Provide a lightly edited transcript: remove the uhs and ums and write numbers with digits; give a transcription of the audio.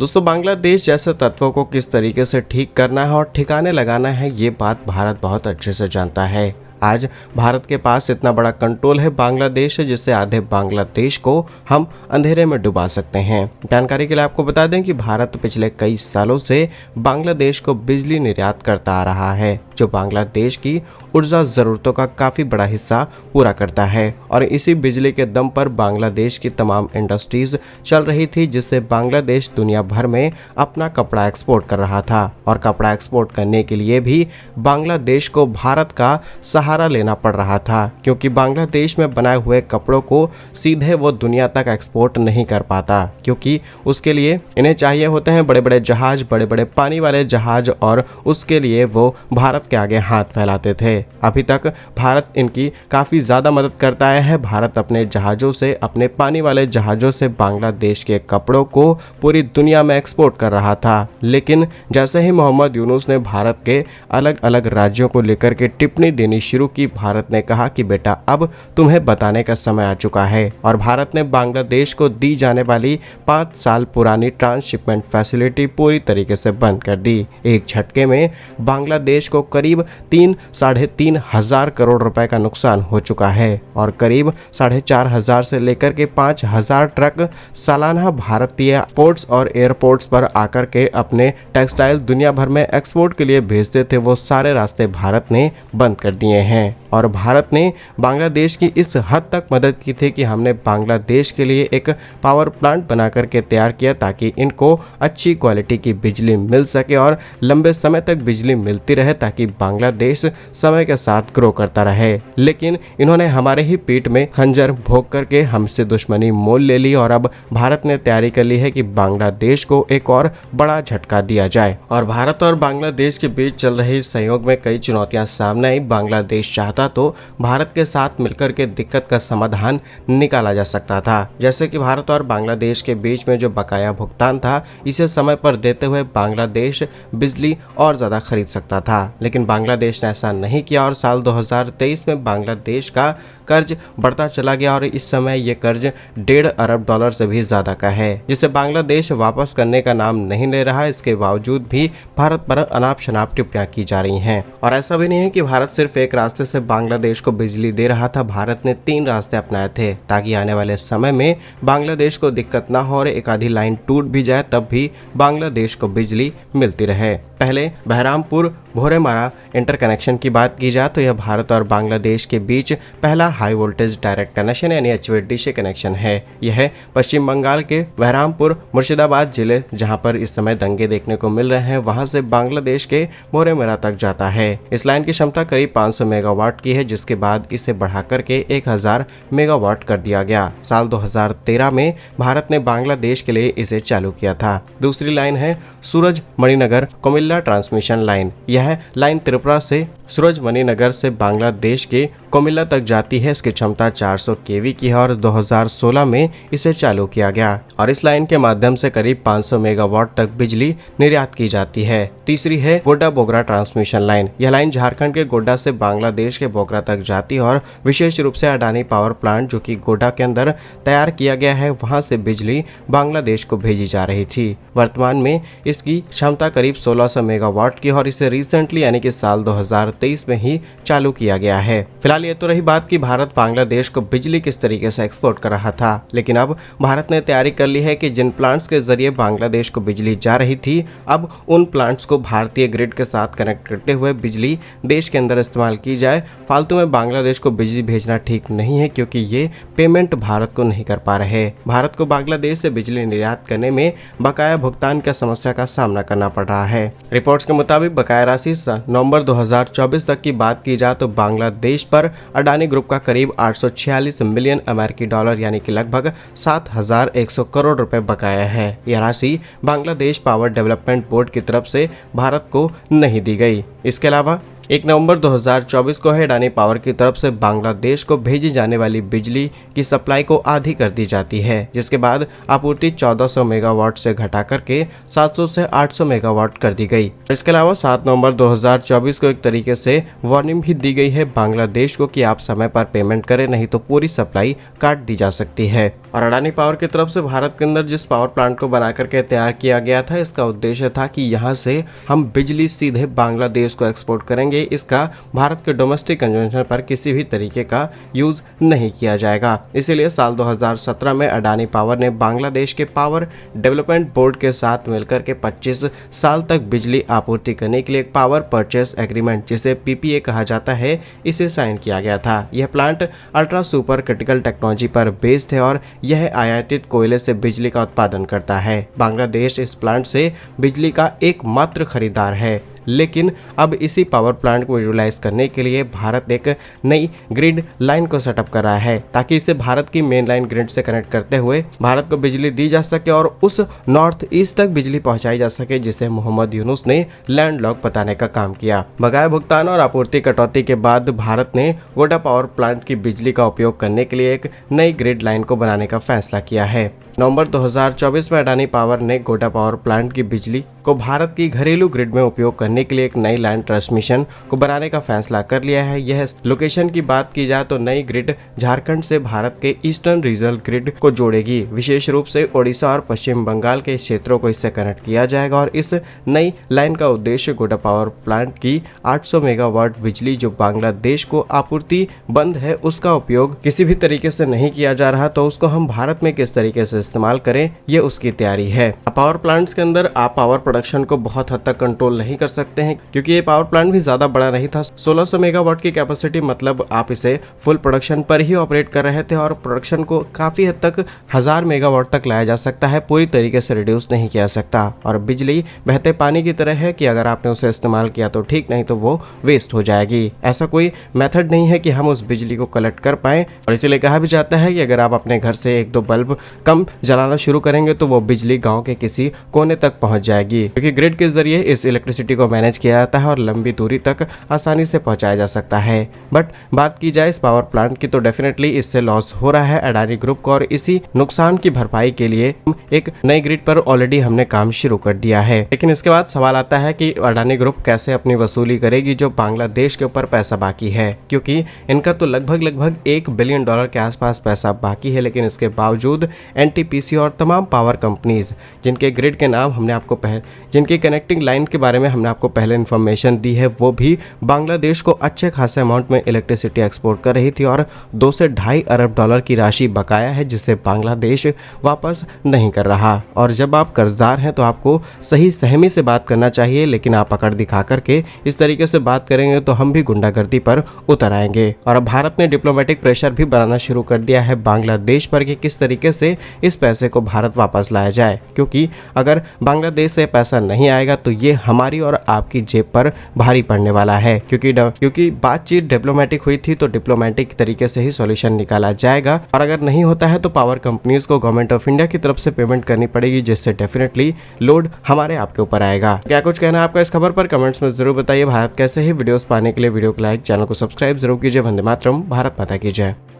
दोस्तों, बांग्लादेश जैसे तत्वों को किस तरीके से ठीक करना है और ठिकाने लगाना है, ये बात भारत बहुत अच्छे से जानता है। आज भारत के पास इतना बड़ा कंट्रोल है बांग्लादेश है, जिससे आधे बांग्लादेश को हम अंधेरे में डुबा सकते हैं। जानकारी के लिए आपको बता दें कि भारत पिछले कई सालों से बांग्लादेश को बिजली निर्यात करता आ रहा है, जो बांग्लादेश की ऊर्जा ज़रूरतों का काफ़ी बड़ा हिस्सा पूरा करता है। और इसी बिजली के दम पर बांग्लादेश की तमाम इंडस्ट्रीज चल रही थी, जिससे बांग्लादेश दुनिया भर में अपना कपड़ा एक्सपोर्ट कर रहा था। और कपड़ा एक्सपोर्ट करने के लिए भी बांग्लादेश को भारत का सहारा लेना पड़ रहा था, क्योंकि बांग्लादेश में बनाए हुए कपड़ों को सीधे वो दुनिया तक एक्सपोर्ट नहीं कर पाता, क्योंकि उसके लिए इन्हें चाहिए होते हैं बड़े बड़े जहाज, बड़े बड़े पानी वाले जहाज, और उसके लिए वो भारत के आगे हाथ फैलाते थे। अभी तक भारत इनकी काफ़ी ज़्यादा मदद करता है। भारत अपने जहाज़ों से, अपने पानी वाले जहाज़ों से बांग्लादेश के कपड़ों को पूरी दुनिया में एक्सपोर्ट कर रहा था। लेकिन जैसे ही मोहम्मद यूनुस ने भारत के अलग अलग राज्यों को लेकर के टिप्पणी देनी शुरू की, भारत ने कहा कि बेटा, अब तुम्हें बताने का समय आ चुका है। और भारत ने बांग्लादेश को दी जाने वाली 5 साल पुरानी ट्रांसशिपमेंट फैसिलिटी पूरी तरीके से बंद कर दी। एक झटके में बांग्लादेश को करीब 3-3.5 हजार करोड़ रुपए का नुकसान हो चुका है, और करीब 4,500 से लेकर के 5,000 ट्रक सालाना भारतीय पोर्ट्स और एयरपोर्ट्स पर आकर के अपने टेक्सटाइल दुनिया भर में एक्सपोर्ट के लिए भेजते थे, वो सारे रास्ते भारत ने बंद कर दिए हैं। और भारत ने बांग्लादेश की इस हद तक मदद की थी कि हमने बांग्लादेश के लिए एक पावर प्लांट बना करके तैयार किया, ताकि इनको अच्छी क्वालिटी की बिजली मिल सके और लंबे समय तक बिजली मिलती रहे, ताकि बांग्लादेश समय के साथ ग्रो करता रहे। लेकिन इन्होंने हमारे ही पीठ में खंजर भोंक करके हमसे दुश्मनी मोल ले ली, और अब भारत ने तैयारी कर ली है कि बांग्लादेश को एक और बड़ा झटका दिया जाए। और भारत और बांग्लादेश के बीच चल रहे सहयोग में कई चुनौतियां सामने आई। बांग्लादेश चाहता तो भारत के साथ मिलकर के दिक्कत का समाधान निकाला जा सकता था, जैसे कि भारत और बांग्लादेश के बीच में जो बकाया भुगतान था, इसे समय पर देते हुए बांग्लादेश बिजली और ज़्यादा खरीद सकता था। लेकिन बांग्लादेश ने ऐसा नहीं किया, और साल 2023 में बांग्लादेश का कर्ज बढ़ता चला गया, और इस समय ये कर्ज $1.5 अरब से भी ज़्यादा का है, जिसे बांग्लादेश वापस करने का नाम नहीं ले रहा। इसके बावजूद भी भारत पर अनाप शनाप टिप्पणियां की जा रही हैं। और ऐसा भी नहीं है कि भारत सिर्फ एक रास्ते से बांग्लादेश को बिजली दे रहा था। भारत ने 3 रास्ते अपनाए थे, ताकि आने वाले समय में बांग्लादेश को दिक्कत ना हो और एक आधी लाइन टूट भी जाए तब भी बांग्लादेश को बिजली मिलती रहे। पहले बहरामपुर भोरेमारा इंटरकनेक्शन की बात की जाए तो यह भारत और बांग्लादेश के बीच पहला हाई वोल्टेज डायरेक्ट कनेक्शन यानी HVDC कनेक्शन है। यह पश्चिम बंगाल के बहरामपुर मुर्शिदाबाद जिले, जहां पर इस समय दंगे देखने को मिल रहे हैं, वहां से बांग्लादेश के भोरेमारा तक जाता है। इस लाइन की क्षमता करीब 500 मेगावाट की है, जिसके बाद इसे बढ़ा करके 1000 मेगावाट कर दिया गया। साल 2013 में भारत ने बांग्लादेश के लिए इसे चालू किया था। दूसरी लाइन है सूरज मणिनगर कोमिल्ला ट्रांसमिशन लाइन। यह लाइन त्रिपुरा से सूरज मणिनगर से बांग्लादेश के कोमिल्ला तक जाती है। इसकी क्षमता 400 केवी की है, और 2016 में इसे चालू किया गया, और इस लाइन के माध्यम से करीब 500 मेगावाट तक बिजली निर्यात की जाती है। तीसरी है गोड्डा बोगरा ट्रांसमिशन लाइन। यह लाइन झारखंड के गोड्डा से बांग्लादेश के बोगरा तक जाती है, और विशेष रूप से अडानी पावर प्लांट जो कि गोड्डा के अंदर तैयार किया गया है, वहां से बिजली बांग्लादेश को भेजी जा रही थी। वर्तमान में इसकी क्षमता करीब 1600 मेगावाट की, और इसे रिसेंटली यानी कि साल 2023 में ही चालू किया गया है। फिलहाल ये तो रही बात कि भारत बांग्लादेश को बिजली किस तरीके से एक्सपोर्ट कर रहा था, लेकिन अब भारत ने तैयारी कर ली है कि जिन प्लांट्स के जरिए बांग्लादेश को बिजली जा रही थी, अब उन प्लांट्स को भारतीय ग्रिड के साथ कनेक्ट करते हुए बिजली देश के अंदर इस्तेमाल की जाए। फालतू में बांग्लादेश को बिजली भेजना ठीक नहीं है, क्योंकि ये पेमेंट भारत को नहीं कर पा रहे। भारत को बांग्लादेश से बिजली निर्यात करने में बकाया भुगतान की समस्या का सामना करना पड़ रहा है। रिपोर्ट्स के मुताबिक बकाया राशि नवंबर 2024 तक की बात की जाए तो बांग्लादेश पर अडानी ग्रुप का करीब 846 मिलियन अमेरिकी डॉलर यानी कि लगभग 7,100 करोड़ रुपए बकाया है। यह राशि बांग्लादेश पावर डेवलपमेंट बोर्ड की तरफ से भारत को नहीं दी गई। इसके अलावा 1 नवंबर 2024 को है अडानी पावर की तरफ से बांग्लादेश को भेजी जाने वाली बिजली की सप्लाई को आधी कर दी जाती है, जिसके बाद आपूर्ति 1400 मेगावाट से घटा करके 700 से 800 मेगावाट कर दी गई। इसके अलावा 7 नवंबर 2024 को एक तरीके से वार्निंग भी दी गई है बांग्लादेश को कि आप समय पर पेमेंट करें, नहीं तो पूरी सप्लाई काट दी जा सकती है। और अडानी पावर की तरफ से भारत के अंदर जिस पावर प्लांट को बना करके तैयार किया गया था, इसका उद्देश्य था कि यहाँ से हम बिजली सीधे बांग्लादेश को एक्सपोर्ट करेंगे। इसका भारत के डोमेस्टिक कंजम्पशन पर किसी भी तरीके का यूज नहीं किया जाएगा। इसीलिए साल 2017 में अडानी पावर ने बांग्लादेश के पावर डेवलपमेंट बोर्ड के साथ मिलकर के 25 साल तक बिजली आपूर्ति करने के लिए एक पावर परचेस एग्रीमेंट, जिसे पीपीए कहा जाता है, इसे साइन किया गया था। यह plant ultra super critical technology पर बेस्ड है और यह आयातित कोयले से बिजली का उत्पादन करता है। बांग्लादेश इस प्लांट से बिजली का एकमात्र खरीदार है, लेकिन अब इसी पावर प्लांट को यूटिलाइज करने के लिए भारत एक नई ग्रिड लाइन को सेटअप कर रहा है, ताकि इसे भारत की मेन लाइन ग्रिड से कनेक्ट करते हुए भारत को बिजली दी जा सके और उस नॉर्थ ईस्ट तक बिजली पहुंचाई जा सके, जिसे मोहम्मद यूनुस ने लैंडलॉक बताने का काम किया। बकाया भुगतान और आपूर्ति कटौती के बाद भारत ने गोडा पावर प्लांट की बिजली का उपयोग करने के लिए एक नई ग्रिड लाइन को बनाने का फैसला किया है। नवंबर 2024 में अडानी पावर ने गोडा पावर प्लांट की बिजली को भारत की घरेलू ग्रिड में उपयोग करने के लिए एक नई लाइन ट्रांसमिशन को बनाने का फैसला कर लिया है। यह लोकेशन की बात की जाए तो नई ग्रिड झारखंड से भारत के ईस्टर्न रीजनल ग्रिड को जोड़ेगी। विशेष रूप से ओडिशा और पश्चिम बंगाल के क्षेत्रों को इससे कनेक्ट किया जाएगा और इस नई लाइन का उद्देश्य गोडा पावर प्लांट की 800 मेगावाट बिजली जो बांग्लादेश को आपूर्ति बंद है, उसका उपयोग किसी भी तरीके से नहीं किया जा रहा, तो उसको हम भारत में किस तरीके से इस्तेमाल करें, ये उसकी तैयारी है। पावर प्लांट्स के अंदर आप पावर प्रोडक्शन को बहुत हद तक कंट्रोल नहीं कर सकते हैं, क्योंकि ये पावर प्लांट भी ज्यादा बड़ा नहीं था। 1600 मेगावाट की कैपेसिटी, मतलब आप इसे फुल प्रोडक्शन पर ही ऑपरेट कर रहे थे और प्रोडक्शन को काफी हद तक 1000 मेगावाट तक लाया जा सकता है, पूरी तरीके से रिड्यूस नहीं किया सकता। और बिजली बहते पानी की तरह है कि अगर आपने उसे इस्तेमाल किया तो ठीक, नहीं तो वो वेस्ट हो जाएगी। ऐसा कोई मेथड नहीं है कि हम उस बिजली को कलेक्ट कर पाए। और इसीलिए कहा भी जाता है कि अगर आप अपने घर से 1-2 बल्ब कम जलाना शुरू करेंगे तो वो बिजली गांव के किसी कोने तक पहुंच जाएगी, क्योंकि ग्रिड के जरिए इस इलेक्ट्रिसिटी को मैनेज किया जाता है और लंबी दूरी तक आसानी से पहुंचाया जा सकता है। बट बात की जाए इस पावर प्लांट की, तो डेफिनेटली इससे लॉस हो रहा है अडानी ग्रुप को और इसी नुकसान की भरपाई के लिए एक नई ग्रिड पर ऑलरेडी हमने काम शुरू कर दिया है। लेकिन इसके बाद सवाल आता है कि अडानी ग्रुप कैसे अपनी वसूली करेगी जो बांग्लादेश के ऊपर पैसा बाकी है, क्योंकि इनका तो लगभग $1 बिलियन के आसपास पैसा बाकी है। लेकिन इसके बावजूद एनटीपीसी और तमाम पावर कंपनीज जिनके ग्रिड के नाम हमने आपको जिनकी कनेक्टिंग लाइन के बारे में हमने आपको पहले इन्फॉर्मेशन दी है, वो भी बांग्लादेश को अच्छे खासे अमाउंट में इलेक्ट्रिसिटी एक्सपोर्ट कर रही थी और 2 से $2.5 अरब की राशि बकाया है, जिसे बांग्लादेश वापस नहीं कर रहा। और जब आप कर्जदार हैं तो आपको सही सहमी से बात करना चाहिए, लेकिन आप अकड़ दिखा करके इस तरीके से बात करेंगे तो हम भी गुंडागर्दी पर उतर आएंगे। और अब भारत ने डिप्लोमेटिक प्रेशर भी बनाना शुरू कर दिया है बांग्लादेश पर कि किस तरीके से इस पैसे को भारत वापस लाया जाए, क्योंकि अगर बांग्लादेश से पैसा नहीं आएगा तो ये हमारी और आपकी जेब पर भारी पड़ने वाला है। क्योंकि बातचीत डिप्लोमेटिक हुई थी तो डिप्लोमेटिक तरीके से ही सॉल्यूशन निकाला जाएगा, और अगर नहीं होता है तो पावर कंपनीज को गवर्नमेंट ऑफ इंडिया की तरफ से पेमेंट करनी पड़ेगी, जिससे डेफिनेटली लोड हमारे आपके ऊपर आएगा। क्या कुछ कहना है आपका इस खबर पर कमेंट्स में जरूर बताइए। भारत कैसे ही वीडियोस पाने के लिए वीडियो को लाइक, चैनल को सब्सक्राइब जरूर कीजिए। वंदे मातरम, भारत माता की जय।